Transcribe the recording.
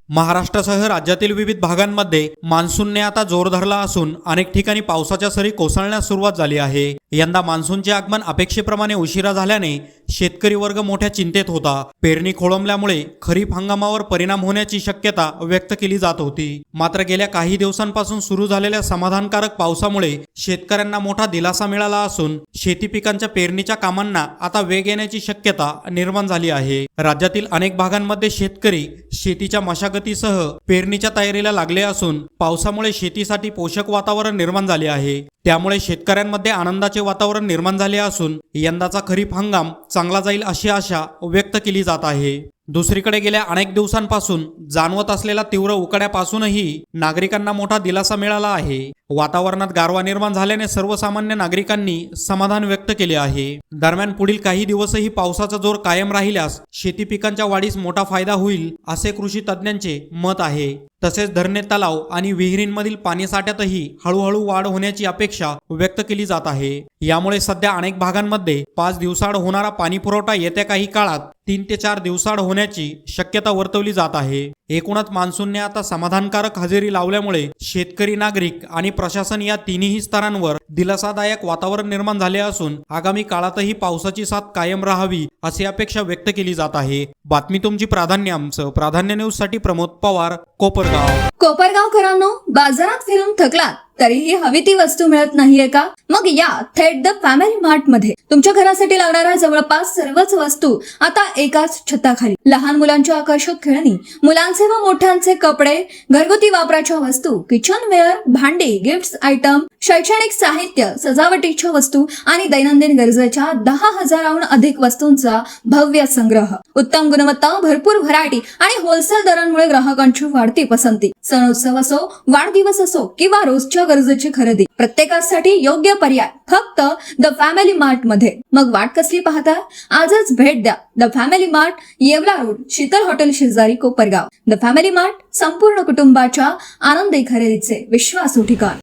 महाराष्ट्रासह राज्यातील विविध भागांमध्ये मान्सूनने आता जोर धरला असून अनेक ठिकाणी पावसाच्या सरी कोसळण्यास सुरुवात झाली आहे। यंदा मान्सूनचे आगमन अपेक्षेप्रमाणे उशिरा झाल्याने शेतकरी वर्ग मोठ्या चिंतेत होता। पेरणी खोळंबल्यामुळे खरीप हंगामावर परिणाम होण्याची शक्यता व्यक्त केली जात होती। मात्र गेल्या काही दिवसांपासून सुरू झालेल्या समाधानकारक पावसामुळे शेतकऱ्यांना मोठा दिलासा मिळाला असून शेती पिकांच्या पेरणीच्या कामांना आता वेग येण्याची शक्यता निर्माण झाली आहे। राज्यातील अनेक भागांमध्ये शेतकरी शेतीच्या मशागतीसह पेरणीच्या तयारीला लागले असून पावसामुळे शेतीसाठी पोषक वातावरण निर्माण झाले आहे। त्यामुळे शेतकऱ्यांमध्ये आनंदाचे वातावरण निर्माण झाले असून यंदाचा खरीप हंगाम चांगला जाईल अशी आशा व्यक्त केली जात आहे। दुसरीकडे गेल्या अनेक दिवसांपासून जाणवत असलेल्या तीव्र उकाड्यापासूनही नागरिकांना मोठा दिलासा मिळाला आहे। वातावरणात गारवा निर्माण झाल्याने सर्वसामान्य नागरिकांनी समाधान व्यक्त केले आहे। दरम्यान पुढील काही दिवसही पावसाचा जोर कायम राहिल्यास शेती पिकांच्या वाढीस मोठा फायदा होईल असे कृषी तज्ज्ञांचे मत आहे। तसेच धरणे, तलाव आणि विहिरींमधील पाणीसाठ्यातही हळूहळू वाढ होण्याची अपेक्षा व्यक्त केली जात आहे। यामुळे सध्या अनेक भागांमध्ये 5 दिवसाआड होणारा पाणी पुरवठा येत्या काही काळात 3 ते 4 दिवसाआड होण्याची शक्यता वर्तवली जात आहे। एकूणच मान्सूनने आता समाधानकारक हजेरी लावल्यामुळे शेतकरी, नागरिक आणि प्रशासन या तिन्ही स्तरांवर दिलासादायक वातावरण निर्माण झाले असून आगामी काळातही पावसाची साथ कायम राहावी अशी अपेक्षा व्यक्त केली जात आहे। बातमी तुमची, प्राधान्य आमचं। प्राधान्य न्यूज साठी प्रमोद पवार, कोपरगाव। कोपरगावकरांनो, बाजारात फिरून थकलात तरीही हवी ती वस्तू मिळत नाहीये का? मग या थेट द फॅमिली मार्ट मध्ये तुमच्या घरासाठी लागणाऱ्या जवळपास सर्वच वस्तू आता एकाच छताखाली। लहान मुलांची आकर्षक खेळणी, मुलांचे व मोठ्यांचे कपडे, घरगुती वापराच्या वस्तू, किचनवेअर, भांडी, गिफ्ट्स आयटम, शैक्षणिक साहित्य, सजावटीच्या वस्तू आणि दैनंदिन गरजेच्या 10,000हून अधिक वस्तूंचा भव्य संग्रह। उत्तम गुणवत्ता, भरपूर व्हरायटी आणि होलसेल दरांमुळे ग्राहकांची वाढती पसंती। सणोत्सव असो, वाढदिवस असो किंवा रोजच्या गरजेची खरेदी, प्रत्येकासाठी योग्य पर्याय फक्त द फॅमिली मार्ट मध्ये। मग वाट कसली पाहता? आजच भेट द्या the family mart, Yeola road, Sheetal hotel शेजारी, कोपरगाव। द फॅमिली मार्ट, संपूर्ण कुटुंबाच्या आनंदी खरेदीचे विश्वासू ठिकाण।